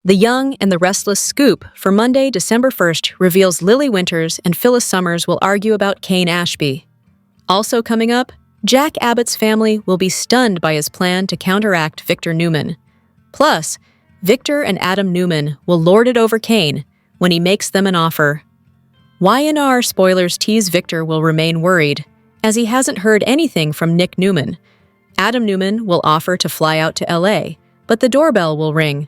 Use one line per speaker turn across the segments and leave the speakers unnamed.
The Young and the Restless scoop for Monday, December 1st reveals Lily Winters and Phyllis Summers will argue about Cain Ashby. Also coming up, Jack Abbott's family will be stunned by his plan to counteract Victor Newman. Plus, Victor and Adam Newman will lord it over Cain when he makes them an offer. Y&R spoilers tease Victor will remain worried, as he hasn't heard anything from Nick Newman. Adam Newman will offer to fly out to LA, but the doorbell will ring.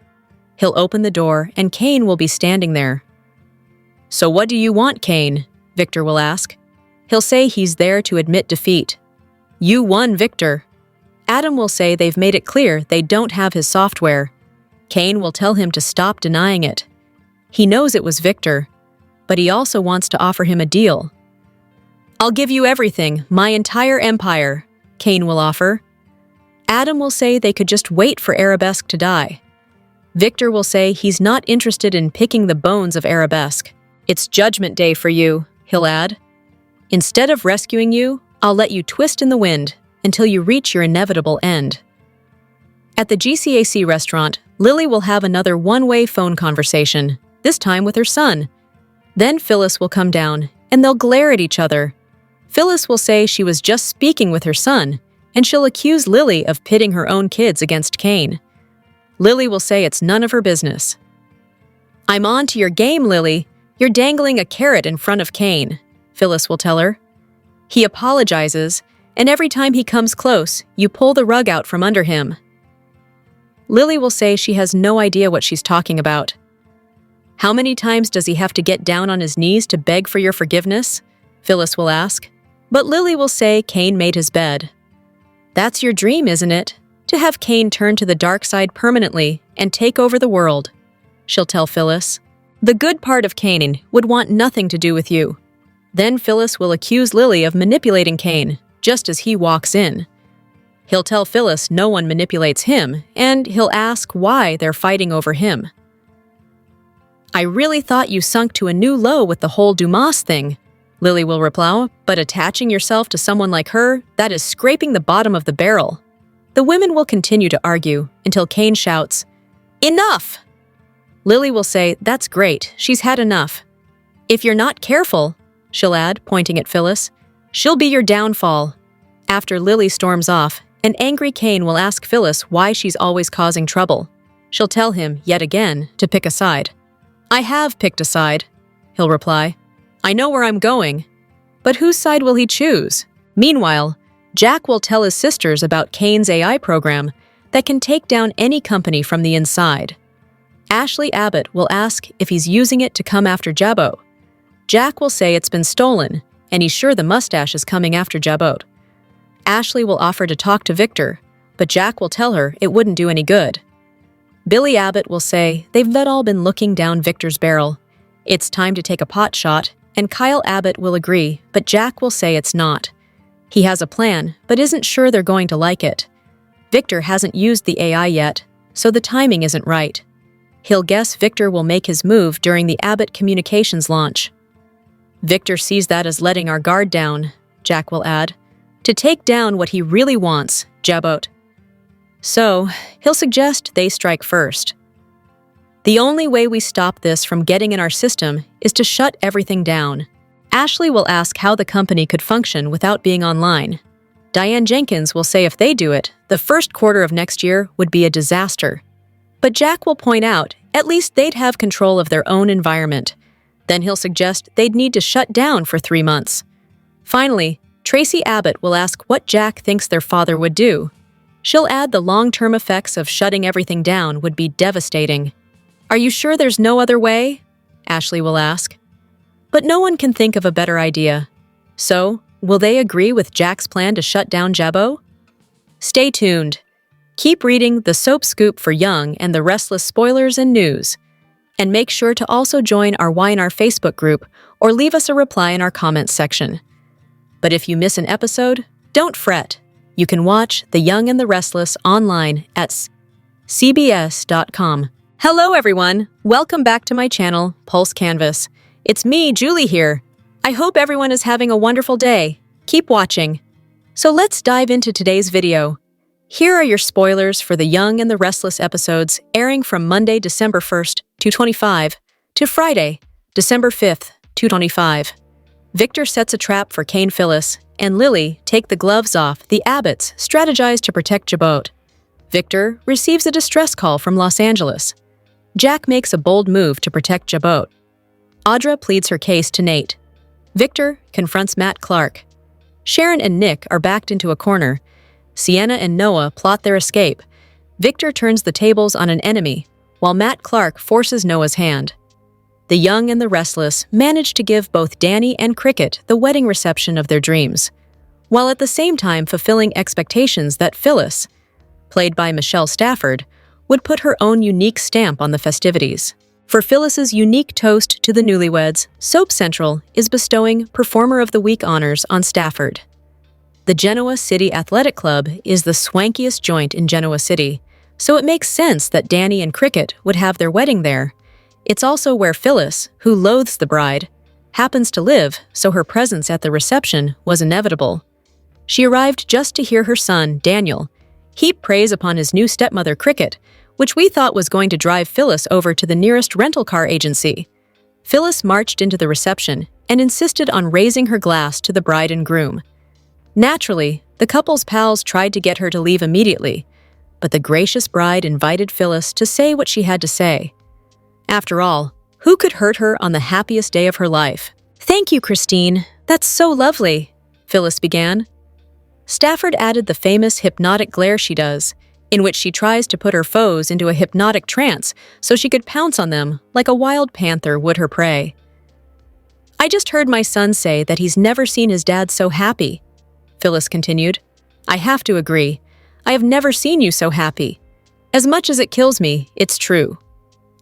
He'll open the door and Cain will be standing there. "So what do you want, Cain?" Victor will ask. He'll say he's there to admit defeat. "You won, Victor." Adam will say they've made it clear they don't have his software. Cain will tell him to stop denying it. He knows it was Victor, but he also wants to offer him a deal. "I'll give you everything, my entire empire," Cain will offer. Adam will say they could just wait for Arabesque to die. Victor will say he's not interested in picking the bones of Arabesque. "It's Judgment Day for you," he'll add. "Instead of rescuing you, I'll let you twist in the wind until you reach your inevitable end." At the GCAC restaurant, Lily will have another one-way phone conversation, this time with her son. Then Phyllis will come down, and they'll glare at each other. Phyllis will say she was just speaking with her son, and she'll accuse Lily of pitting her own kids against Cain. Lily will say it's none of her business. "I'm on to your game, Lily. You're dangling a carrot in front of Cain," Phyllis will tell her. He apologizes, and every time he comes close, you pull the rug out from under him. Lily will say she has no idea what she's talking about. "How many times does he have to get down on his knees to beg for your forgiveness?" Phyllis will ask. But Lily will say Cain made his bed. "That's your dream, isn't it? To have Cain turn to the dark side permanently and take over the world," she'll tell Phyllis. "The good part of Cain would want nothing to do with you." Then Phyllis will accuse Lily of manipulating Cain, just as he walks in. He'll tell Phyllis no one manipulates him, and he'll ask why they're fighting over him. "I really thought you sunk to a new low with the whole Dumas thing," Lily will reply, "but attaching yourself to someone like her, that is scraping the bottom of the barrel." The women will continue to argue until Cain shouts, "Enough!" Lily will say, "That's great, she's had enough." "If you're not careful," she'll add, pointing at Phyllis, "she'll be your downfall." After Lily storms off, an angry Cain will ask Phyllis why she's always causing trouble. She'll tell him, yet again, to pick a side. "I have picked a side," he'll reply. "I know where I'm going." But whose side will he choose? Meanwhile, Jack will tell his sisters about Cain's AI program that can take down any company from the inside. Ashley Abbott will ask if he's using it to come after Jabot. Jack will say it's been stolen, and he's sure the mustache is coming after Jabot. Ashley will offer to talk to Victor, but Jack will tell her it wouldn't do any good. Billy Abbott will say they've all been looking down Victor's barrel. It's time to take a pot shot, and Kyle Abbott will agree, but Jack will say it's not. He has a plan, but isn't sure they're going to like it. Victor hasn't used the AI yet, so the timing isn't right. He'll guess Victor will make his move during the Abbott Communications launch. "Victor sees that as letting our guard down," Jack will add, "to take down what he really wants, Jabot. So, he'll suggest they strike first. The only way we stop this from getting in our system is to shut everything down." Ashley will ask how the company could function without being online. Diane Jenkins will say if they do it, the first quarter of next year would be a disaster. But Jack will point out at least they'd have control of their own environment. Then he'll suggest they'd need to shut down for 3 months. Finally, Tracy Abbott will ask what Jack thinks their father would do. She'll add the long-term effects of shutting everything down would be devastating. "Are you sure there's no other way?" Ashley will ask. But no one can think of a better idea. So, will they agree with Jack's plan to shut down Jabot? Stay tuned. Keep reading The Soap Scoop for Young and the Restless spoilers and news. And make sure to also join our Y&R Facebook group or leave us a reply in our comments section. But if you miss an episode, don't fret. You can watch The Young and the Restless online at cbs.com. Hello everyone, welcome back to my channel, Pulse Canvas. It's me, Julie here. I hope everyone is having a wonderful day. Keep watching. So let's dive into today's video. Here are your spoilers for The Young and the Restless episodes airing from Monday, December 1st, 2025, to Friday, December 5th, 2025. Victor sets a trap for Cain Phyllis, and Lily take the gloves off. The Abbotts strategize to protect Abbott. Victor receives a distress call from Los Angeles. Jack makes a bold move to protect Abbott. Audra pleads her case to Nate. Victor confronts Matt Clark. Sharon and Nick are backed into a corner. Sienna and Noah plot their escape. Victor turns the tables on an enemy, while Matt Clark forces Noah's hand. The Young and the Restless manage to give both Danny and Cricket the wedding reception of their dreams, while at the same time fulfilling expectations that Phyllis, played by Michelle Stafford, would put her own unique stamp on the festivities. For Phyllis's unique toast to the newlyweds, Soap Central is bestowing Performer of the Week honors on Stafford. The Genoa City Athletic Club is the swankiest joint in Genoa City, so it makes sense that Danny and Cricket would have their wedding there. It's also where Phyllis, who loathes the bride, happens to live, so her presence at the reception was inevitable. She arrived just to hear her son, Daniel, heap praise upon his new stepmother, Cricket, which we thought was going to drive Phyllis over to the nearest rental car agency. Phyllis marched into the reception and insisted on raising her glass to the bride and groom. Naturally, the couple's pals tried to get her to leave immediately, but the gracious bride invited Phyllis to say what she had to say. After all, who could hurt her on the happiest day of her life? "Thank you, Christine. That's so lovely," Phyllis began. Stafford added the famous hypnotic glare she does, in which she tries to put her foes into a hypnotic trance so she could pounce on them like a wild panther would her prey. "I just heard my son say that he's never seen his dad so happy," Phyllis continued. "I have to agree. I have never seen you so happy. As much as it kills me, it's true."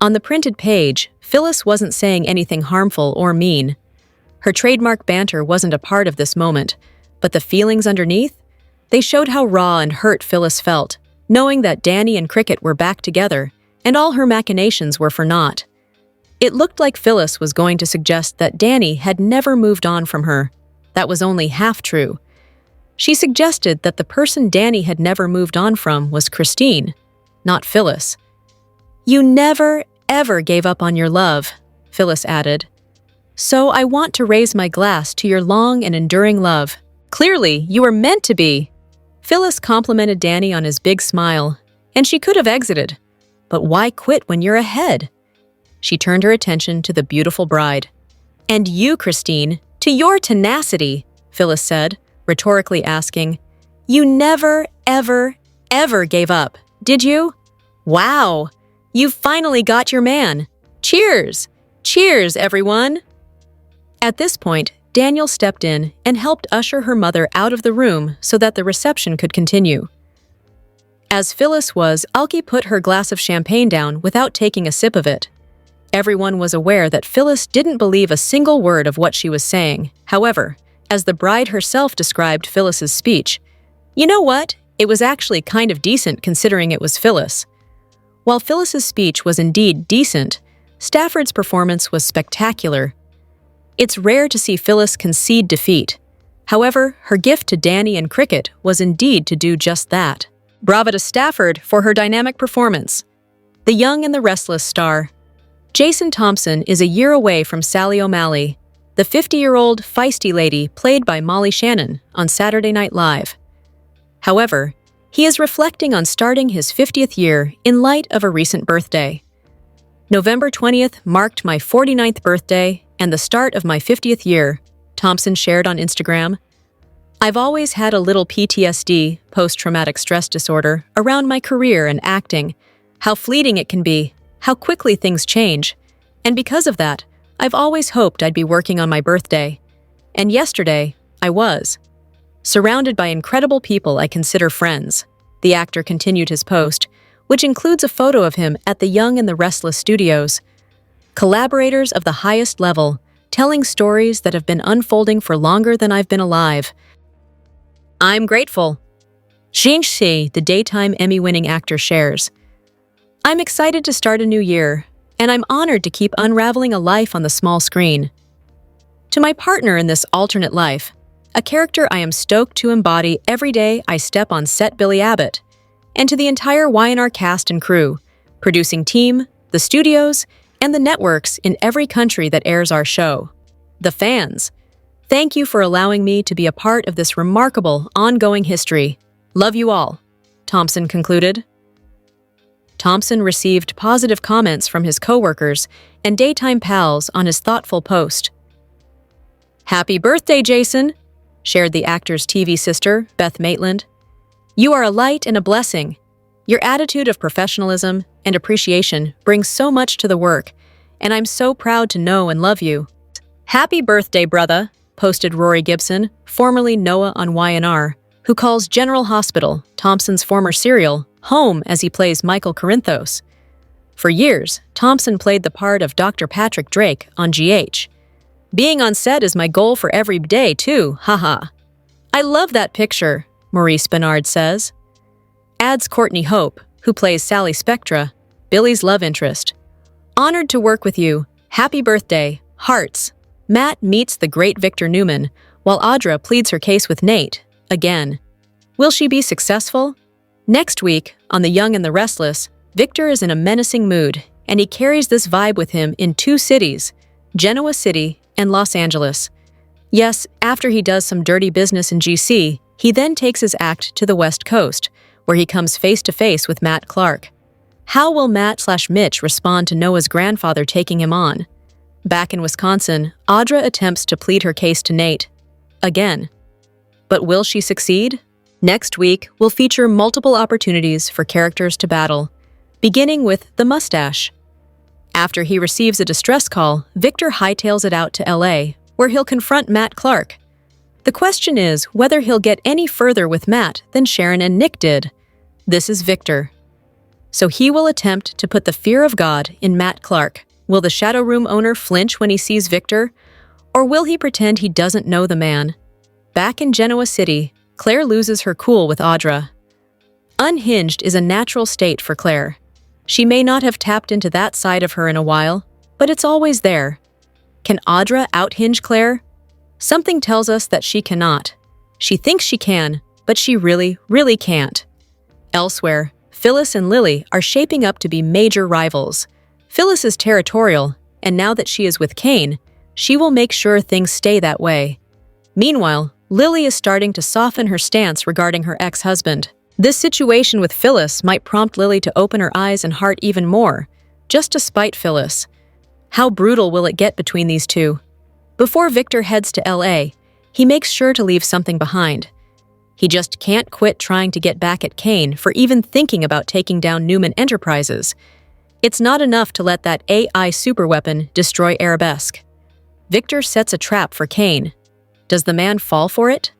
On the printed page, Phyllis wasn't saying anything harmful or mean. Her trademark banter wasn't a part of this moment, but the feelings underneath? They showed how raw and hurt Phyllis felt, knowing that Danny and Cricket were back together, and all her machinations were for naught. It looked like Phyllis was going to suggest that Danny had never moved on from her. That was only half true. She suggested that the person Danny had never moved on from was Christine, not Phyllis. "You never, ever gave up on your love," Phyllis added. "So I want to raise my glass to your long and enduring love. Clearly, you were meant to be." Phyllis complimented Danny on his big smile, and she could have exited. But why quit when you're ahead? She turned her attention to the beautiful bride. "And you, Christine, to your tenacity," Phyllis said, rhetorically asking, "You never, ever, ever gave up, did you? Wow! You've finally got your man. Cheers! Cheers, everyone!" At this point, Daniel stepped in and helped usher her mother out of the room so that the reception could continue. As Phyllis was, Alki put her glass of champagne down without taking a sip of it. Everyone was aware that Phyllis didn't believe a single word of what she was saying. However, as the bride herself described Phyllis's speech, "You know what? It was actually kind of decent considering it was Phyllis." While Phyllis's speech was indeed decent, Stafford's performance was spectacular. It's rare to see Phyllis concede defeat. However, her gift to Danny and Cricket was indeed to do just that. Bravo to Stafford for her dynamic performance. The Young and the Restless star. Jason Thompson is a year away from Sally O'Malley, the 50-year-old feisty lady played by Molly Shannon on Saturday Night Live. However, he is reflecting on starting his 50th year in light of a recent birthday. "November 20th marked my 49th birthday and the start of my 50th year," Thompson shared on Instagram. "I've always had a little PTSD, post-traumatic stress disorder, around my career and acting, how fleeting it can be, how quickly things change. And because of that, I've always hoped I'd be working on my birthday. And yesterday, I was. Surrounded by incredible people I consider friends," the actor continued his post, which includes a photo of him at the Young and the Restless studios. "Collaborators of the highest level, telling stories that have been unfolding for longer than I've been alive. I'm grateful." Jing Shi, the daytime Emmy-winning actor, shares, "I'm excited to start a new year, and I'm honored to keep unraveling a life on the small screen. To my partner in this alternate life, a character I am stoked to embody every day I step on set, Billy Abbott. and to the entire Y&R cast and crew, producing team, the studios, and the networks in every country that airs our show. The fans. Thank you for allowing me to be a part of this remarkable, ongoing history. Love you all, Thompson concluded. Thompson received positive comments from his coworkers and daytime pals on his thoughtful post. "Happy birthday, Jason," shared the actor's TV sister, Beth Maitland. "You are a light and a blessing. Your attitude of professionalism and appreciation brings so much to the work, and I'm so proud to know and love you." "Happy birthday, brother," posted Rory Gibson, formerly Noah on Y&R, who calls General Hospital, Thompson's former serial, home as he plays Michael Corinthos. For years, Thompson played the part of Dr. Patrick Drake on GH. "Being on set is my goal for every day, too, haha." "I love that picture," Maurice Bernard says. Adds Courtney Hope, who plays Sally Spectra, Billy's love interest. "Honored to work with you. Happy birthday. Hearts." Matt meets the great Victor Newman, while Audra pleads her case with Nate, again. Will she be successful? Next week, on The Young and the Restless, Victor is in a menacing mood, and he carries this vibe with him in 2 cities, Genoa City and Los Angeles. Yes, after he does some dirty business in GC, he then takes his act to the West Coast, where he comes face-to-face with Matt Clark. How will Matt/Mitch respond to Noah's grandfather taking him on? Back in Wisconsin, Audra attempts to plead her case to Nate. Again. But will she succeed? Next week will feature multiple opportunities for characters to battle, beginning with the mustache. After he receives a distress call, Victor hightails it out to LA, where he'll confront Matt Clark. The question is whether he'll get any further with Matt than Sharon and Nick did. This is Victor. So he will attempt to put the fear of God in Matt Clark. Will the Shadow Room owner flinch when he sees Victor? Or will he pretend he doesn't know the man? Back in Genoa City, Claire loses her cool with Audra. Unhinged is a natural state for Claire. She may not have tapped into that side of her in a while, but it's always there. Can Audra out-hinge Claire? Something tells us that she cannot. She thinks she can, but she really, really can't. Elsewhere, Phyllis and Lily are shaping up to be major rivals. Phyllis is territorial, and now that she is with Cain, she will make sure things stay that way. Meanwhile, Lily is starting to soften her stance regarding her ex-husband. This situation with Phyllis might prompt Lily to open her eyes and heart even more, just to spite Phyllis. How brutal will it get between these two? Before Victor heads to LA, he makes sure to leave something behind. He just can't quit trying to get back at Cain for even thinking about taking down Newman Enterprises. It's not enough to let that AI superweapon destroy Arabesque. Victor sets a trap for Cain. Does the man fall for it?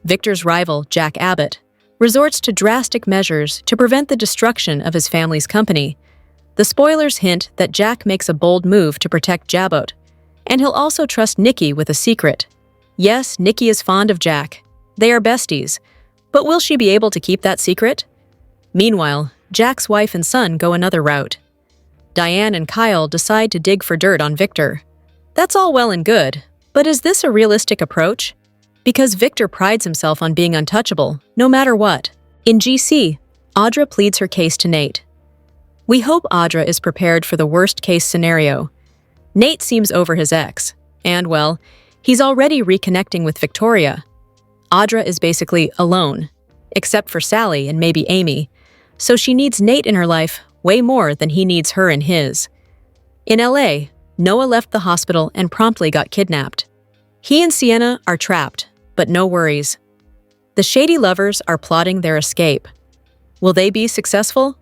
Victor's rival, Jack Abbott, resorts to drastic measures to prevent the destruction of his family's company. The spoilers hint that Jack makes a bold move to protect Jabot, and he'll also trust Nikki with a secret. Yes, Nikki is fond of Jack. They are besties, but will she be able to keep that secret? Meanwhile, Jack's wife and son go another route. Diane and Kyle decide to dig for dirt on Victor. That's all well and good, but is this a realistic approach? Because Victor prides himself on being untouchable, no matter what. In GC, Audra pleads her case to Nate. We hope Audra is prepared for the worst-case scenario. Nate seems over his ex, and, well, he's already reconnecting with Victoria. Audra is basically alone, except for Sally and maybe Amy, so she needs Nate in her life way more than he needs her in his. In LA, Noah left the hospital and promptly got kidnapped. He and Sienna are trapped, but no worries. The shady lovers are plotting their escape. Will they be successful?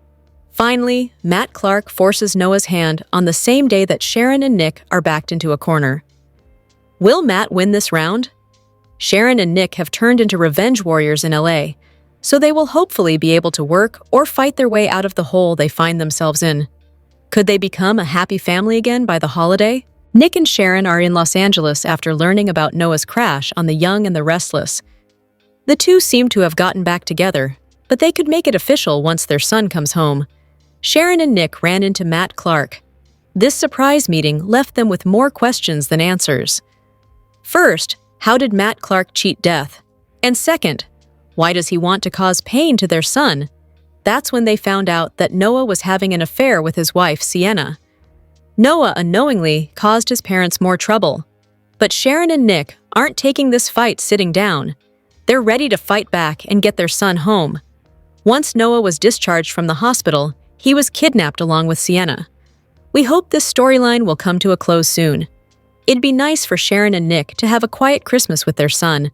Finally, Matt Clark forces Noah's hand on the same day that Sharon and Nick are backed into a corner. Will Matt win this round? Sharon and Nick have turned into revenge warriors in LA, so they will hopefully be able to work or fight their way out of the hole they find themselves in. Could they become a happy family again by the holiday? Nick and Sharon are in Los Angeles after learning about Noah's crash on The Young and the Restless. The two seem to have gotten back together, but they could make it official once their son comes home. Sharon and Nick ran into Matt Clark. This surprise meeting left them with more questions than answers. First, how did Matt Clark cheat death? And second, why does he want to cause pain to their son? That's when they found out that Noah was having an affair with his wife, Sienna. Noah unknowingly caused his parents more trouble. But Sharon and Nick aren't taking this fight sitting down. They're ready to fight back and get their son home. Once Noah was discharged from the hospital, he was kidnapped along with Sienna. We hope this storyline will come to a close soon. It'd be nice for Sharon and Nick to have a quiet Christmas with their son.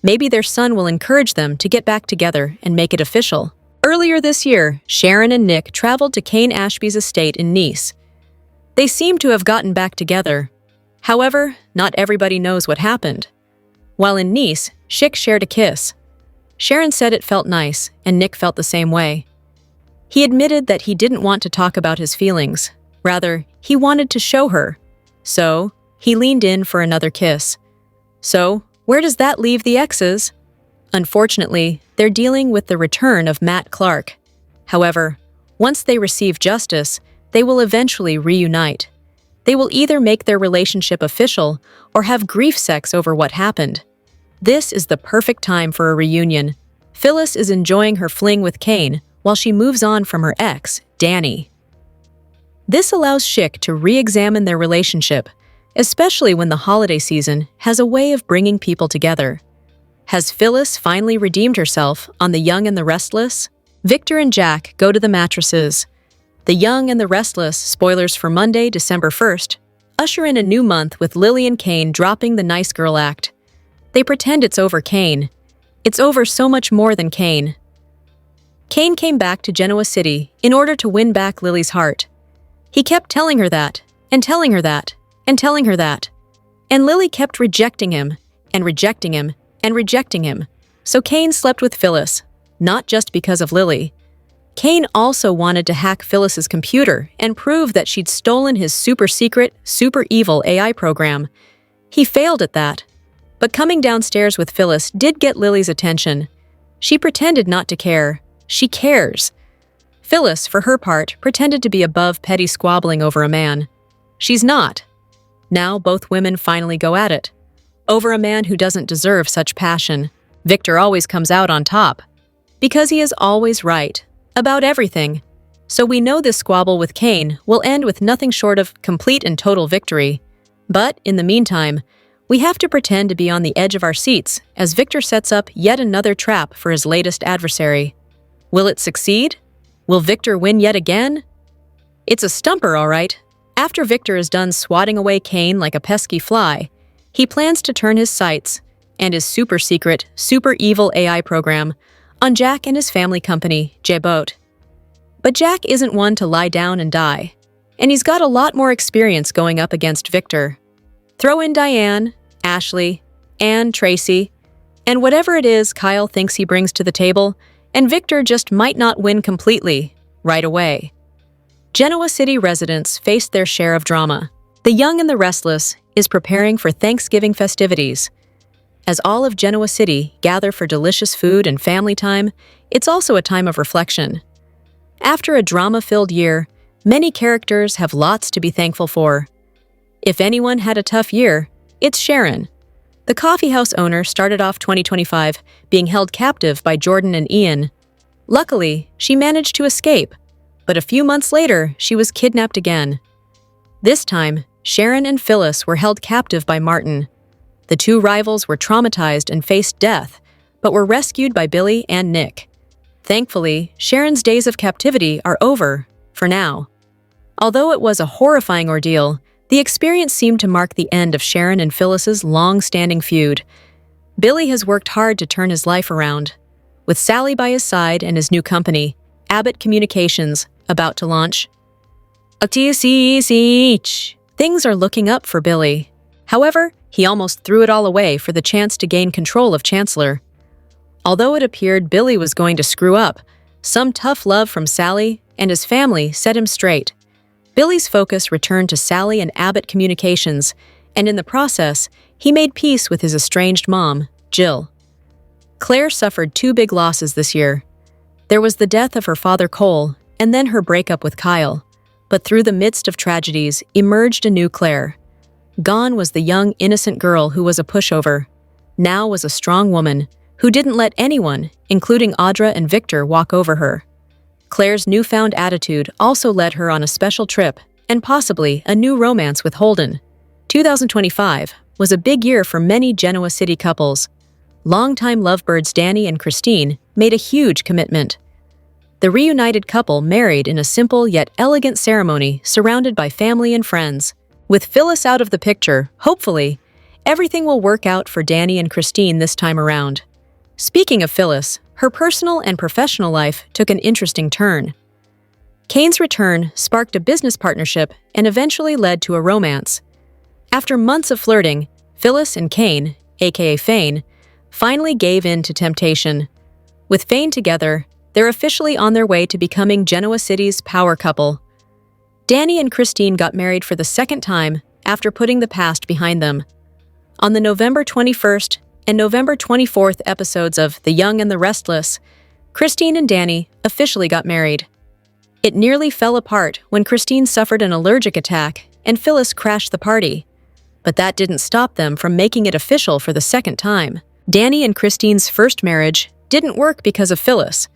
Maybe their son will encourage them to get back together and make it official. Earlier this year, Sharon and Nick traveled to Cain Ashby's estate in Nice. They seem to have gotten back together. However, not everybody knows what happened. While in Nice, Schick shared a kiss. Sharon said it felt nice, and Nick felt the same way. He admitted that he didn't want to talk about his feelings. Rather, he wanted to show her. So, he leaned in for another kiss. So, where does that leave the exes? Unfortunately, they're dealing with the return of Matt Clark. However, once they receive justice, they will eventually reunite. They will either make their relationship official or have grief sex over what happened. This is the perfect time for a reunion. Phyllis is enjoying her fling with Cain while she moves on from her ex, Danny. This allows Schick to re-examine their relationship, especially when the holiday season has a way of bringing people together. Has Phyllis finally redeemed herself on The Young and the Restless? Victor and Jack go to the mattresses. The Young and the Restless, spoilers for Monday, December 1st, usher in a new month with Lily and Cain dropping the nice girl act. They pretend it's over Cain. It's over so much more than Cain. Cain came back to Genoa City in order to win back Lily's heart. He kept telling her that, and telling her that, and telling her that. And Lily kept rejecting him, and rejecting him, and rejecting him. So Cain slept with Phyllis, not just because of Lily. Cain also wanted to hack Phyllis's computer and prove that she'd stolen his super-secret, super-evil AI program. He failed at that. But coming downstairs with Phyllis did get Lily's attention. She pretended not to care. She cares. Phyllis, for her part, pretended to be above petty squabbling over a man. She's not. Now both women finally go at it. Over a man who doesn't deserve such passion. Victor always comes out on top. Because he is always right. About everything. So we know this squabble with Cain will end with nothing short of complete and total victory. But, in the meantime, we have to pretend to be on the edge of our seats as Victor sets up yet another trap for his latest adversary. Will it succeed? Will Victor win yet again? It's a stumper, all right. After Victor is done swatting away Cain like a pesky fly, he plans to turn his sights and his super-secret, super-evil AI program on Jack and his family company, Abbott. But Jack isn't one to lie down and die, and he's got a lot more experience going up against Victor. Throw in Diane, Ashley, Anne, Tracy, and whatever it is Kyle thinks he brings to the table, and Victor just might not win completely, right away. Genoa City residents face their share of drama. The Young and the Restless is preparing for Thanksgiving festivities. As all of Genoa City gather for delicious food and family time, it's also a time of reflection. After a drama-filled year, many characters have lots to be thankful for. If anyone had a tough year, it's Sharon. The coffeehouse owner started off 2025 being held captive by Jordan and Ian. Luckily, she managed to escape, but a few months later, she was kidnapped again. This time, Sharon and Phyllis were held captive by Martin. The two rivals were traumatized and faced death, but were rescued by Billy and Nick. Thankfully, Sharon's days of captivity are over, for now. Although it was a horrifying ordeal, the experience seemed to mark the end of Sharon and Phyllis's long-standing feud. Billy has worked hard to turn his life around. With Sally by his side and his new company, Abbott Communications, about to launch. Things are looking up for Billy. However, he almost threw it all away for the chance to gain control of Chancellor. Although it appeared Billy was going to screw up, some tough love from Sally and his family set him straight. Billy's focus returned to Sally and Abbott Communications, and in the process, he made peace with his estranged mom, Jill. Claire suffered two big losses this year. There was the death of her father Cole, and then her breakup with Kyle. But through the midst of tragedies emerged a new Claire. Gone was the young, innocent girl who was a pushover. Now was a strong woman who didn't let anyone, including Audra and Victor, walk over her. Claire's newfound attitude also led her on a special trip and possibly a new romance with Holden. 2025 was a big year for many Genoa City couples. Longtime lovebirds Danny and Christine made a huge commitment. The reunited couple married in a simple yet elegant ceremony surrounded by family and friends. With Phyllis out of the picture, hopefully, everything will work out for Danny and Christine this time around. Speaking of Phyllis, her personal and professional life took an interesting turn. Cain's return sparked a business partnership and eventually led to a romance. After months of flirting, Phyllis and Cain, aka Fane, finally gave in to temptation. With Fane together, they're officially on their way to becoming Genoa City's power couple. Danny and Christine got married for the second time after putting the past behind them. On the November 21st and November 24th episodes of The Young and the Restless, Christine and Danny officially got married. It nearly fell apart when Christine suffered an allergic attack and Phyllis crashed the party. But that didn't stop them from making it official for the second time. Danny and Christine's first marriage didn't work because of Phyllis.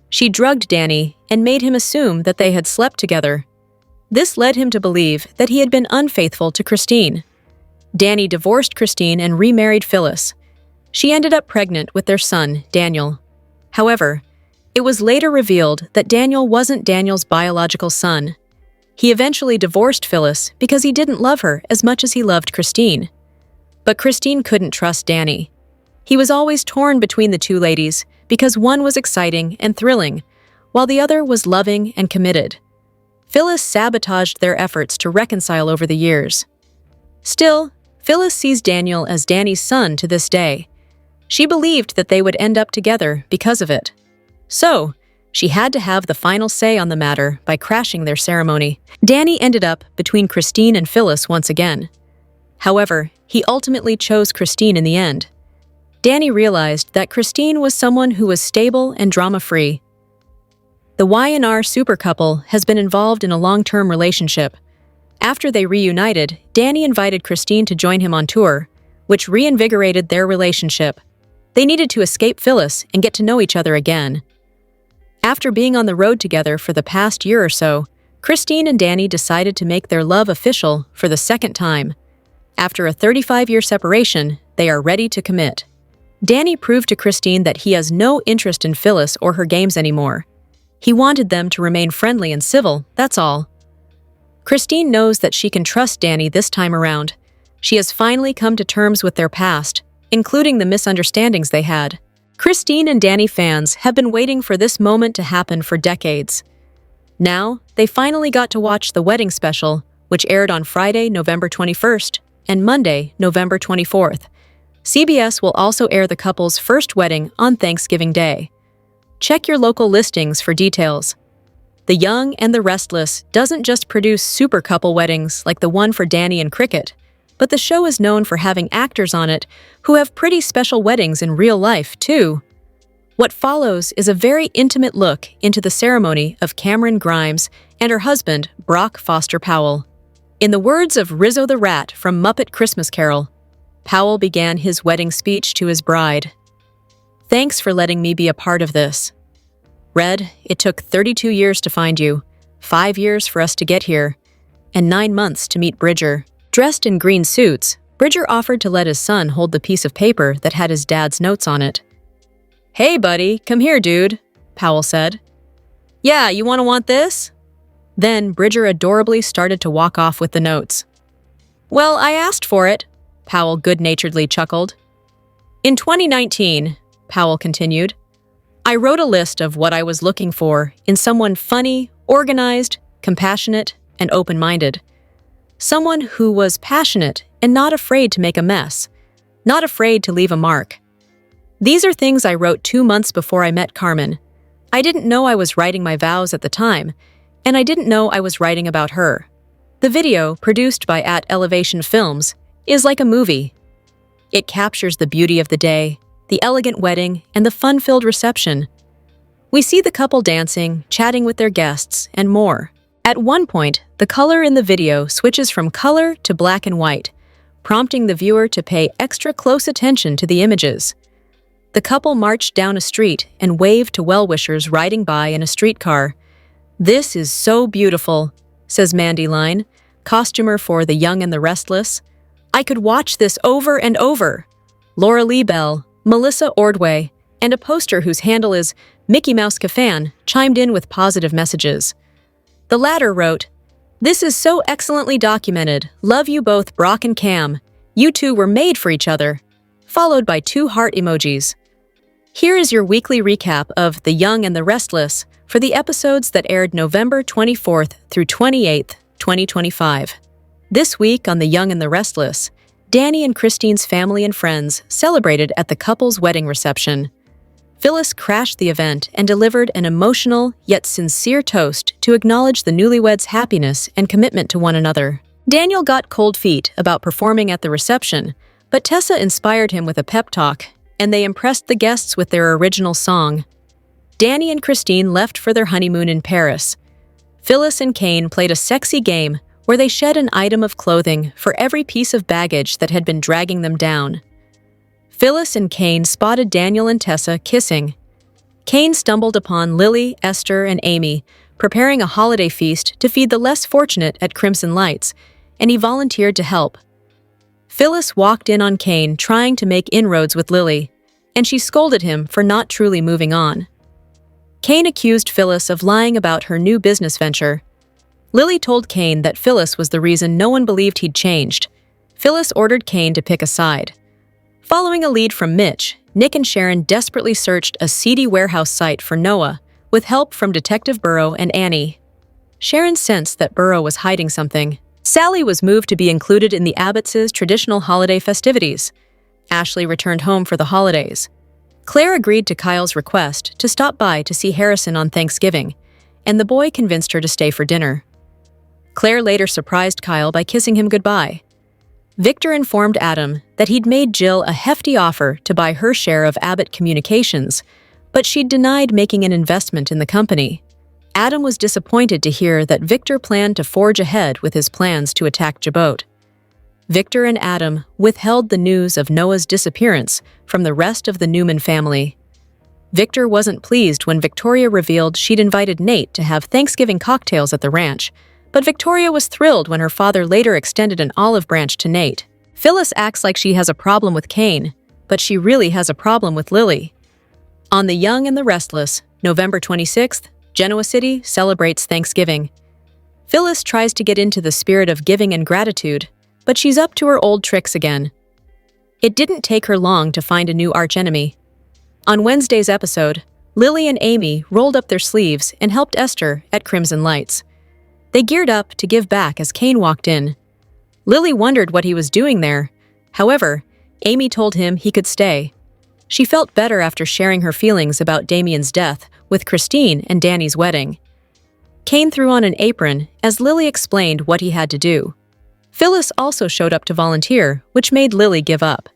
She drugged Danny and made him assume that they had slept together. This led him to believe that he had been unfaithful to Christine. Danny divorced Christine and remarried Phyllis. She ended up pregnant with their son, Daniel. However, it was later revealed that Daniel wasn't Daniel's biological son. He eventually divorced Phyllis because he didn't love her as much as he loved Christine. But Christine couldn't trust Danny. He was always torn between the two ladies because one was exciting and thrilling, while the other was loving and committed. Phyllis sabotaged their efforts to reconcile over the years. Still, Phyllis sees Daniel as Danny's son to this day. She believed that they would end up together because of it. So, she had to have the final say on the matter by crashing their ceremony. Danny ended up between Christine and Phyllis once again. However, he ultimately chose Christine in the end. Danny realized that Christine was someone who was stable and drama-free. The Y&R super couple has been involved in a long-term relationship. After they reunited, Danny invited Christine to join him on tour, which reinvigorated their relationship. They needed to escape Phyllis and get to know each other again. After being on the road together for the past year or so, Christine and Danny decided to make their love official for the second time. After a 35-year separation, they are ready to commit. Danny proved to Christine that he has no interest in Phyllis or her games anymore. He wanted them to remain friendly and civil, that's all. Christine knows that she can trust Danny this time around. She has finally come to terms with their past, including the misunderstandings they had. Christine and Danny fans have been waiting for this moment to happen for decades. Now, they finally got to watch the wedding special, which aired on Friday, November 21st, and Monday, November 24th. CBS will also air the couple's first wedding on Thanksgiving Day. Check your local listings for details. The Young and the Restless doesn't just produce super couple weddings like the one for Danny and Cricket, but the show is known for having actors on it who have pretty special weddings in real life, too. What follows is a very intimate look into the ceremony of Cameron Grimes and her husband, Brock Foster Powell. In the words of Rizzo the Rat from Muppet Christmas Carol, Powell began his wedding speech to his bride. "Thanks for letting me be a part of this. Red, it took 32 years to find you, 5 years for us to get here, and 9 months to meet Bridger." Dressed in green suits, Bridger offered to let his son hold the piece of paper that had his dad's notes on it. "Hey, buddy, come here, dude," Powell said. "Yeah, you want this?" Then Bridger adorably started to walk off with the notes. "Well, I asked for it," Powell good-naturedly chuckled. "In 2019, Powell continued, I wrote a list of what I was looking for in someone funny, organized, compassionate, and open-minded. Someone who was passionate and not afraid to make a mess, not afraid to leave a mark. These are things I wrote 2 months before I met Carmen. I didn't know I was writing my vows at the time, and I didn't know I was writing about her. The video, produced by @Elevation Films, is like a movie. It captures the beauty of the day, the elegant wedding, and the fun-filled reception. We see the couple dancing, chatting with their guests, and more. At one point, the color in the video switches from color to black and white, prompting the viewer to pay extra close attention to the images. The couple marched down a street and waved to well-wishers riding by in a streetcar, "This is so beautiful," says Mandy Line, costumer for The Young and the Restless. "I could watch this over and over." Laura Lee Bell, Melissa Ordway, and a poster whose handle is Mickey Mouse Cafan chimed in with positive messages. The latter wrote, "This is so excellently documented. Love you both, Brock and Cam. You two were made for each other," followed by 2 heart emojis. Here is your weekly recap of The Young and the Restless for the episodes that aired November 24th through 28th, 2025. This week on The Young and the Restless, Danny and Christine's family and friends celebrated at the couple's wedding reception. Phyllis crashed the event and delivered an emotional yet sincere toast to acknowledge the newlyweds' happiness and commitment to one another. Daniel got cold feet about performing at the reception, but Tessa inspired him with a pep talk, and they impressed the guests with their original song. Danny and Christine left for their honeymoon in Paris. Phyllis and Cain played a sexy game where they shed an item of clothing for every piece of baggage that had been dragging them down. Phyllis and Cain spotted Daniel and Tessa kissing. Cain stumbled upon Lily, Esther, and Amy preparing a holiday feast to feed the less fortunate at Crimson Lights, and he volunteered to help. Phyllis walked in on Cain trying to make inroads with Lily, and she scolded him for not truly moving on. Cain accused Phyllis of lying about her new business venture. Lily told Cain that Phyllis was the reason no one believed he'd changed. Phyllis ordered Cain to pick a side. Following a lead from Mitch, Nick and Sharon desperately searched a seedy warehouse site for Noah, with help from Detective Burrow and Annie. Sharon sensed that Burrow was hiding something. Sally was moved to be included in the Abbott's traditional holiday festivities. Ashley returned home for the holidays. Claire agreed to Kyle's request to stop by to see Harrison on Thanksgiving, and the boy convinced her to stay for dinner. Claire later surprised Kyle by kissing him goodbye. Victor informed Adam that he'd made Jill a hefty offer to buy her share of Abbott Communications, but she'd denied making an investment in the company. Adam was disappointed to hear that Victor planned to forge ahead with his plans to attack Jabot. Victor and Adam withheld the news of Noah's disappearance from the rest of the Newman family. Victor wasn't pleased when Victoria revealed she'd invited Nate to have Thanksgiving cocktails at the ranch, but Victoria was thrilled when her father later extended an olive branch to Nate. Phyllis acts like she has a problem with Cain, but she really has a problem with Lily. On The Young and the Restless, November 26th, Genoa City celebrates Thanksgiving. Phyllis tries to get into the spirit of giving and gratitude, but she's up to her old tricks again. It didn't take her long to find a new archenemy. On Wednesday's episode, Lily and Amy rolled up their sleeves and helped Esther at Crimson Lights. They geared up to give back as Cain walked in. Lily wondered what he was doing there. However, Amy told him he could stay. She felt better after sharing her feelings about Damien's death with Christine and Danny's wedding. Cain threw on an apron as Lily explained what he had to do. Phyllis also showed up to volunteer, which made Lily give up.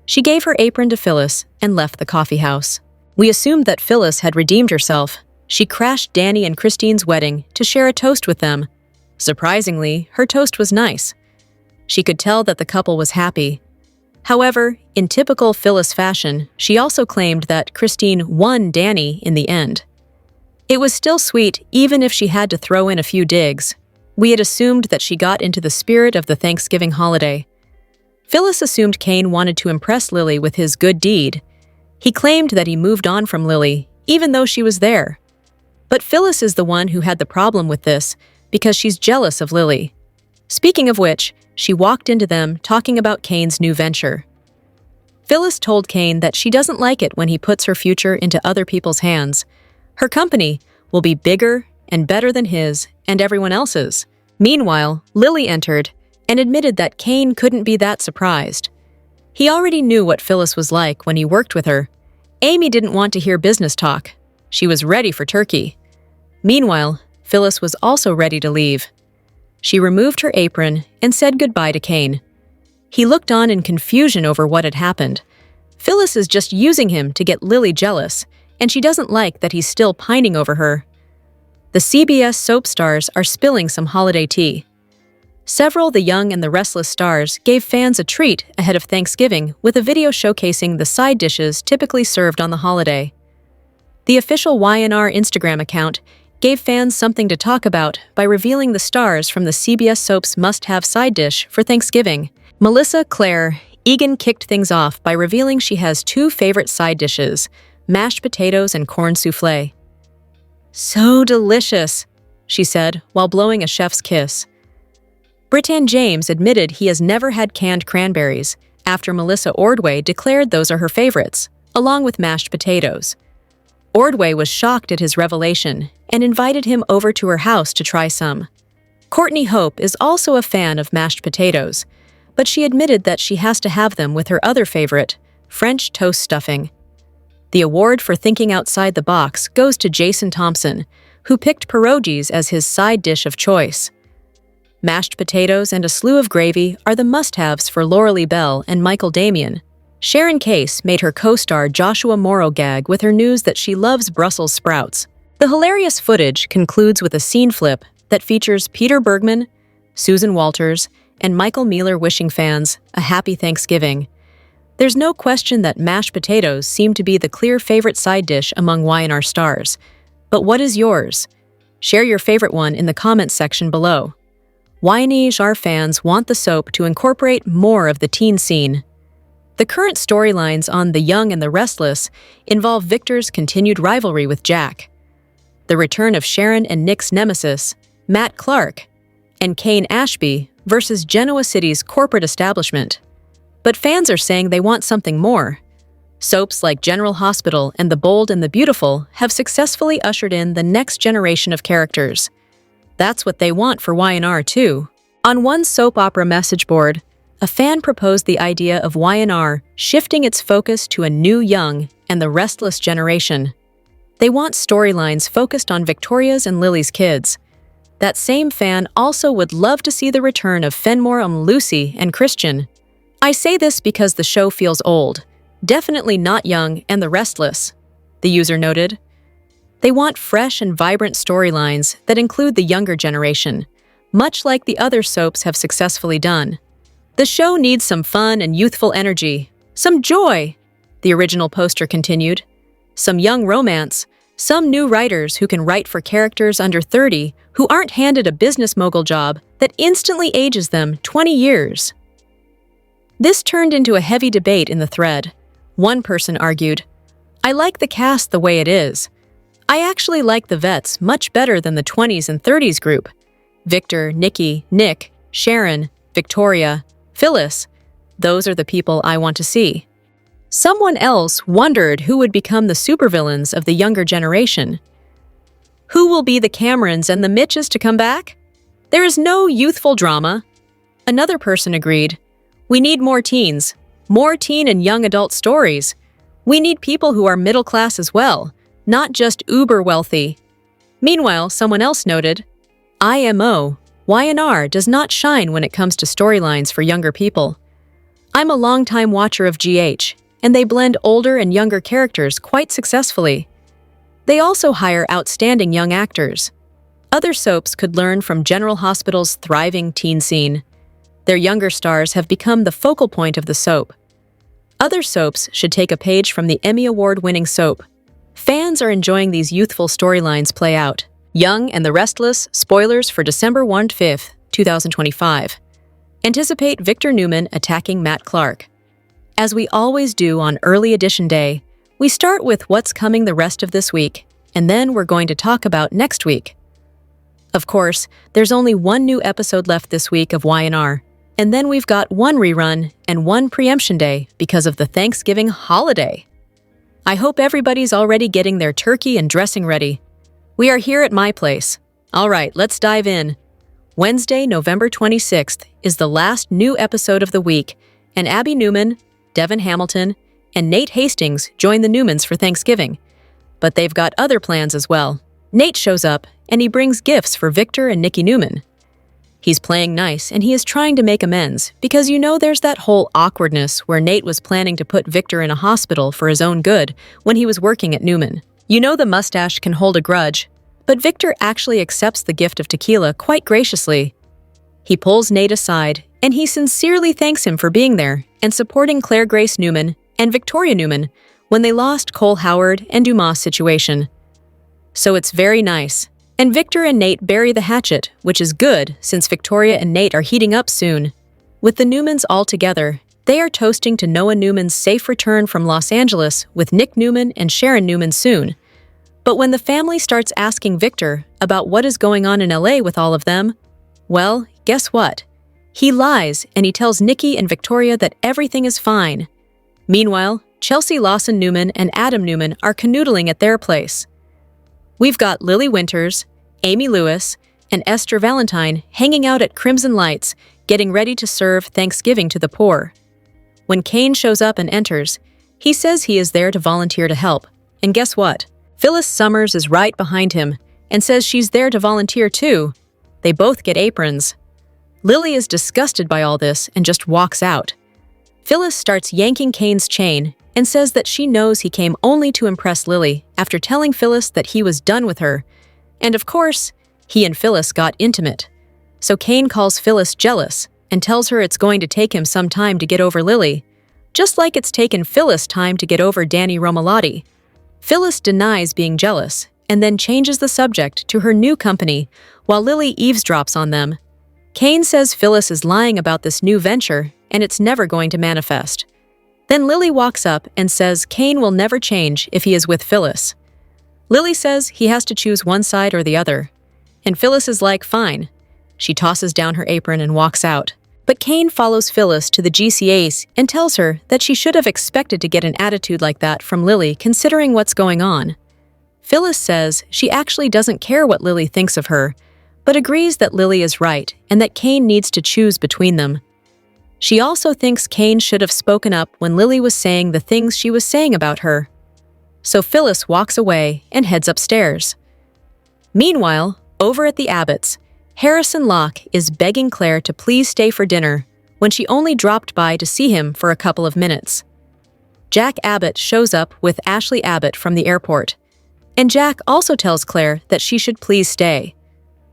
She gave her apron to Phyllis and left the coffee house. We assumed that Phyllis had redeemed herself. She crashed Danny and Christine's wedding to share a toast with them. Surprisingly, her toast was nice. She could tell that the couple was happy. However, in typical Phyllis fashion, she also claimed that Christine won Danny in the end. It was still sweet even if she had to throw in a few digs. We had assumed that she got into the spirit of the Thanksgiving holiday. Phyllis assumed Cain wanted to impress Lily with his good deed. He claimed that he moved on from Lily, even though she was there. But Phyllis is the one who had the problem with this because she's jealous of Lily. Speaking of which, she walked into them talking about Cain's new venture. Phyllis told Cain that she doesn't like it when he puts her future into other people's hands. Her company will be bigger and better than his and everyone else's. Meanwhile, Lily entered and admitted that Cain couldn't be that surprised. He already knew what Phyllis was like when he worked with her. Amy didn't want to hear business talk. She was ready for turkey. Meanwhile, Phyllis was also ready to leave. She removed her apron and said goodbye to Cain. He looked on in confusion over what had happened. Phyllis is just using him to get Lily jealous, and she doesn't like that he's still pining over her. The CBS soap stars are spilling some holiday tea. Several The Young and the Restless stars gave fans a treat ahead of Thanksgiving with a video showcasing the side dishes typically served on the holiday. The official YNR Instagram account gave fans something to talk about by revealing the stars from the CBS soap's must-have side dish for Thanksgiving. Melissa Claire Egan kicked things off by revealing she has two favorite side dishes, mashed potatoes and corn soufflé. "So delicious," she said while blowing a chef's kiss. Brittan James admitted he has never had canned cranberries after Melissa Ordway declared those are her favorites, along with mashed potatoes. Ordway was shocked at his revelation and invited him over to her house to try some. Courtney Hope is also a fan of mashed potatoes, but she admitted that she has to have them with her other favorite, French toast stuffing. The award for thinking outside the box goes to Jason Thompson, who picked pierogies as his side dish of choice. Mashed potatoes and a slew of gravy are the must-haves for Lauralee Bell and Michael Damian. Sharon Case made her co-star Joshua Morrow gag with her news that she loves Brussels sprouts. The hilarious footage concludes with a scene flip that features Peter Bergman, Susan Walters, and Michael Mealer wishing fans a happy Thanksgiving. There's no question that mashed potatoes seem to be the clear favorite side dish among Y&R stars. But what is yours? Share your favorite one in the comments section below. Y&R fans want the soap to incorporate more of the teen scene. The current storylines on The Young and the Restless involve Victor's continued rivalry with Jack, the return of Sharon and Nick's nemesis, Matt Clark, and Cain Ashby versus Genoa City's corporate establishment. But fans are saying they want something more. Soaps like General Hospital and The Bold and the Beautiful have successfully ushered in the next generation of characters. That's what they want for Y&R too. On one soap opera message board, a fan proposed the idea of Y&R shifting its focus to a new Young and the Restless generation. They want storylines focused on Victoria's and Lily's kids. That same fan also would love to see the return of Fenmore, Lucy, and Christian. I say this because the show feels old, definitely not Young and the Restless, the user noted. They want fresh and vibrant storylines that include the younger generation, much like the other soaps have successfully done. The show needs some fun and youthful energy, some joy, the original poster continued, some young romance, some new writers who can write for characters under 30 who aren't handed a business mogul job that instantly ages them 20 years. This turned into a heavy debate in the thread. One person argued, "I like the cast the way it is. I actually like the vets much better than the 20s and 30s group. Victor, Nikki, Nick, Sharon, Victoria, Phyllis, those are the people I want to see." Someone else wondered who would become the supervillains of the younger generation. Who will be the Camerons and the Mitches to come back? There is no youthful drama. Another person agreed, "We need more teens, more teen and young adult stories. We need people who are middle class as well, not just uber wealthy." Meanwhile, someone else noted, "IMO, Y&R does not shine when it comes to storylines for younger people. I'm a longtime watcher of GH, and they blend older and younger characters quite successfully. They also hire outstanding young actors. Other soaps could learn from General Hospital's thriving teen scene. Their younger stars have become the focal point of the soap. Other soaps should take a page from the Emmy Award-winning soap. Fans are enjoying these youthful storylines play out. Young and the Restless, spoilers for December 5th, 2025. Anticipate Victor Newman attacking Matt Clark. As we always do on Early Edition Day, we start with what's coming the rest of this week, and then we're going to talk about next week. Of course, there's only one new episode left this week of Y&R, and then we've got one rerun and one preemption day because of the Thanksgiving holiday. I hope everybody's already getting their turkey and dressing ready. We are here at my place. All right, let's dive in. Wednesday, November 26th is the last new episode of the week, and Abby Newman, Devin Hamilton, and Nate Hastings join the Newmans for Thanksgiving. But they've got other plans as well. Nate shows up, and he brings gifts for Victor and Nikki Newman. He's playing nice, and he is trying to make amends, because you know there's that whole awkwardness where Nate was planning to put Victor in a hospital for his own good when he was working at Newman. You know the mustache can hold a grudge, but Victor actually accepts the gift of tequila quite graciously. He pulls Nate aside, and he sincerely thanks him for being there and supporting Claire Grace Newman and Victoria Newman when they lost Cole Howard and Dumas' situation. So it's very nice. And Victor and Nate bury the hatchet, which is good since Victoria and Nate are heating up soon. With the Newmans all together, they are toasting to Noah Newman's safe return from Los Angeles with Nick Newman and Sharon Newman soon. But when the family starts asking Victor about what is going on in LA with all of them, well, guess what? He lies and he tells Nikki and Victoria that everything is fine. Meanwhile, Chelsea Lawson Newman and Adam Newman are canoodling at their place. We've got Lily Winters, Amy Lewis, and Esther Valentine hanging out at Crimson Lights, getting ready to serve Thanksgiving to the poor. When Cain shows up and enters, he says he is there to volunteer to help. And guess what? Phyllis Summers is right behind him and says she's there to volunteer too. They both get aprons. Lily is disgusted by all this and just walks out. Phyllis starts yanking Cain's chain and says that she knows he came only to impress Lily after telling Phyllis that he was done with her. And of course, he and Phyllis got intimate. So Cain calls Phyllis jealous and tells her it's going to take him some time to get over Lily, just like it's taken Phyllis time to get over Danny Romalotti. Phyllis denies being jealous and then changes the subject to her new company while Lily eavesdrops on them. Cain says Phyllis is lying about this new venture and it's never going to manifest. Then Lily walks up and says Cain will never change if he is with Phyllis. Lily says he has to choose one side or the other. And Phyllis is like, fine. She tosses down her apron and walks out. But Cain follows Phyllis to the GCA's and tells her that she should have expected to get an attitude like that from Lily considering what's going on. Phyllis says she actually doesn't care what Lily thinks of her, but agrees that Lily is right and that Cain needs to choose between them. She also thinks Cain should have spoken up when Lily was saying the things she was saying about her. So Phyllis walks away and heads upstairs. Meanwhile, over at the Abbotts, Harrison Locke is begging Claire to please stay for dinner when she only dropped by to see him for a couple of minutes. Jack Abbott shows up with Ashley Abbott from the airport, and Jack also tells Claire that she should please stay.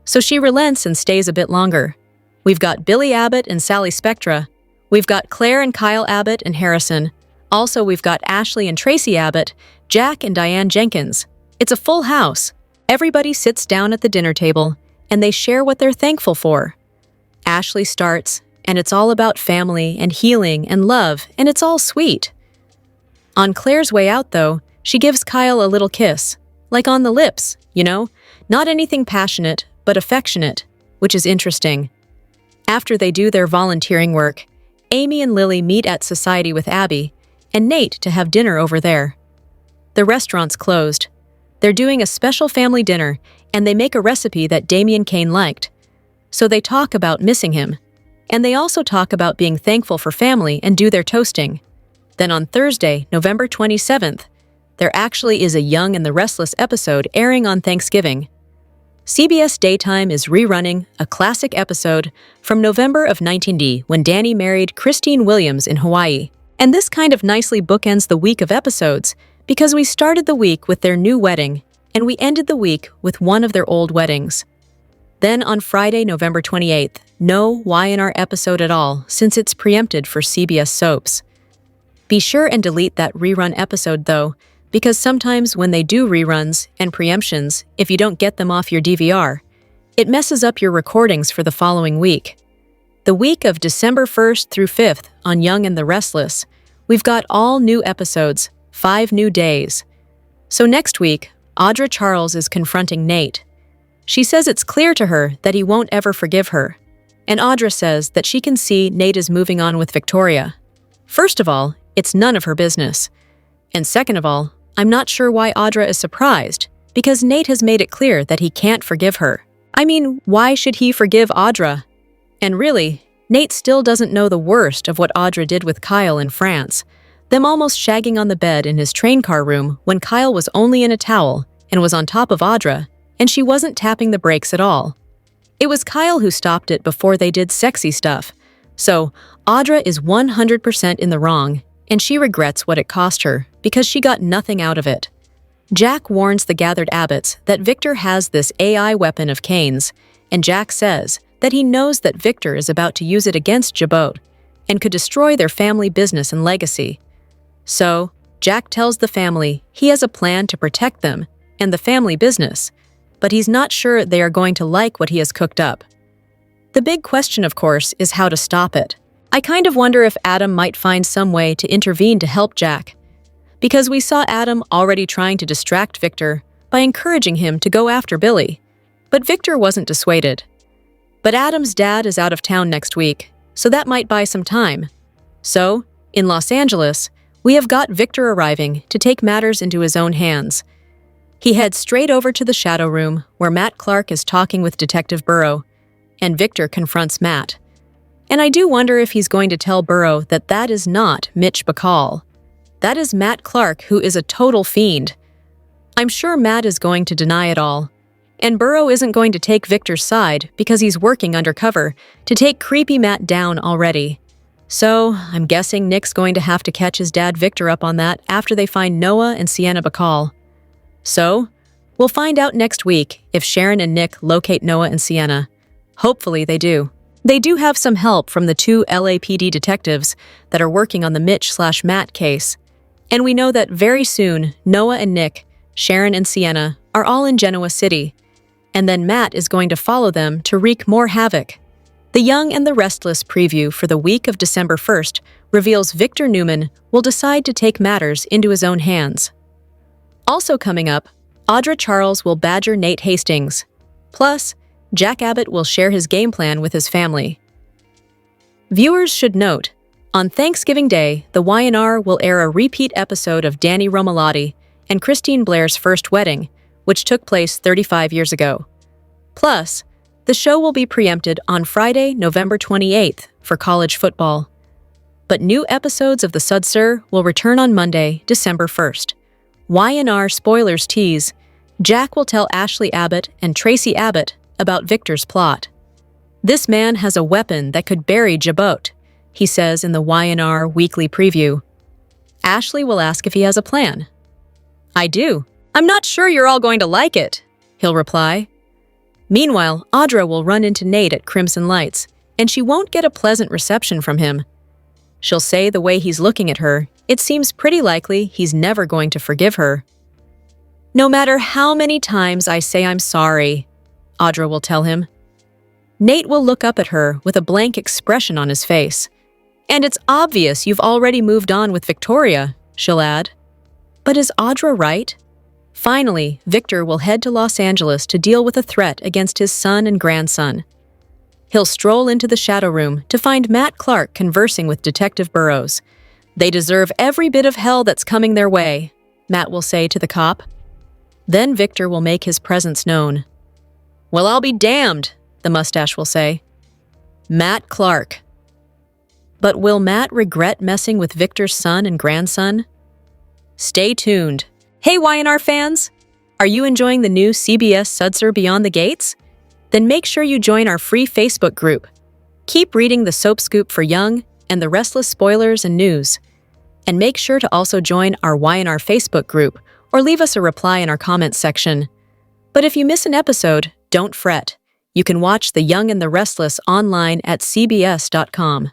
So she relents and stays a bit longer. We've got Billy Abbott and Sally Spectra. We've got Claire and Kyle Abbott and Harrison. Also, we've got Ashley and Tracy Abbott, Jack and Diane Jenkins. It's a full house. Everybody sits down at the dinner table, and they share what they're thankful for. Ashley starts, and it's all about family and healing and love, and it's all sweet. On Claire's way out, though, she gives Kyle a little kiss, like on the lips, you know? Not anything passionate, but affectionate, which is interesting. After they do their volunteering work, Amy and Lily meet at Society with Abby and Nate to have dinner over there. The restaurant's closed. They're doing a special family dinner, and they make a recipe that Damian Cain liked. So they talk about missing him. And they also talk about being thankful for family and do their toasting. Then on Thursday, November 27th, there actually is a Young and the Restless episode airing on Thanksgiving. CBS Daytime is rerunning a classic episode from November of 1990 when Danny married Christine Williams in Hawaii. And this kind of nicely bookends the week of episodes because we started the week with their new wedding and we ended the week with one of their old weddings. Then on Friday, November 28th, no Y&R episode at all since it's preempted for CBS soaps. Be sure and delete that rerun episode though, because sometimes when they do reruns and preemptions, if you don't get them off your DVR, it messes up your recordings for the following week. The week of December 1st through 5th on Young and the Restless, we've got all new episodes, 5 new days. So next week, Audra Charles is confronting Nate. She says it's clear to her that he won't ever forgive her. And Audra says that she can see Nate is moving on with Victoria. First of all, it's none of her business. And second of all, I'm not sure why Audra is surprised, because Nate has made it clear that he can't forgive her. I mean, why should he forgive Audra? And really, Nate still doesn't know the worst of what Audra did with Kyle in France, them almost shagging on the bed in his train car room when Kyle was only in a towel and was on top of Audra, and she wasn't tapping the brakes at all. It was Kyle who stopped it before they did sexy stuff. So, Audra is 100% in the wrong, and she regrets what it cost her because she got nothing out of it. Jack warns the gathered Abbotts that Victor has this AI weapon of Cain's, and Jack says that he knows that Victor is about to use it against Jabot and could destroy their family business and legacy. So, Jack tells the family he has a plan to protect them and the family business, but he's not sure they are going to like what he has cooked up. The big question, of course, is how to stop it. I kind of wonder if Adam might find some way to intervene to help Jack, because we saw Adam already trying to distract Victor by encouraging him to go after Billy, but Victor wasn't dissuaded. But Adam's dad is out of town next week, so that might buy some time. So, in Los Angeles, we have got Victor arriving to take matters into his own hands. He heads straight over to the shadow room where Matt Clark is talking with Detective Burrow, and Victor confronts Matt. And I do wonder if he's going to tell Burrow that that is not Mitch Bacall. That is Matt Clark, who is a total fiend. I'm sure Matt is going to deny it all, and Burrow isn't going to take Victor's side because he's working undercover to take creepy Matt down already. So, I'm guessing Nick's going to have to catch his dad Victor up on that after they find Noah and Sienna Bacall. So, we'll find out next week if Sharon and Nick locate Noah and Sienna. Hopefully they do. They do have some help from the 2 LAPD detectives that are working on the Mitch/Matt case. And we know that very soon, Noah and Nick, Sharon and Sienna, are all in Genoa City. And then Matt is going to follow them to wreak more havoc. The Young and the Restless preview for the week of December 1st reveals Victor Newman will decide to take matters into his own hands. Also coming up, Audra Charles will badger Nate Hastings. Plus, Jack Abbott will share his game plan with his family. Viewers should note, on Thanksgiving Day, the Y&R will air a repeat episode of Danny Romalotti and Christine Blair's first wedding, which took place 35 years ago. Plus, the show will be preempted on Friday, November 28th for college football. But new episodes of The Sudster will return on Monday, December 1st. Y&R spoilers tease, Jack will tell Ashley Abbott and Tracy Abbott about Victor's plot. This man has a weapon that could bury Jabot, he says in the Y&R weekly preview. Ashley will ask if he has a plan. I do. I'm not sure you're all going to like it, he'll reply. Meanwhile, Audra will run into Nate at Crimson Lights, and she won't get a pleasant reception from him. She'll say the way he's looking at her, it seems pretty likely he's never going to forgive her. No matter how many times I say I'm sorry, Audra will tell him. Nate will look up at her with a blank expression on his face. And it's obvious you've already moved on with Victoria, she'll add. But is Audra right? Finally, Victor will head to Los Angeles to deal with a threat against his son and grandson. He'll stroll into the shadow room to find Matt Clark conversing with Detective Burrows. They deserve every bit of hell that's coming their way, Matt will say to the cop. Then Victor will make his presence known. Well, I'll be damned, the mustache will say. Matt Clark. But will Matt regret messing with Victor's son and grandson? Stay tuned. Hey Y&R fans! Are you enjoying the new CBS Sudster Beyond the Gates? Then make sure you join our free Facebook group. Keep reading the Soap Scoop for Young and the Restless spoilers and news. And make sure to also join our Y&R Facebook group or leave us a reply in our comments section. But if you miss an episode, don't fret. You can watch The Young and the Restless online at cbs.com.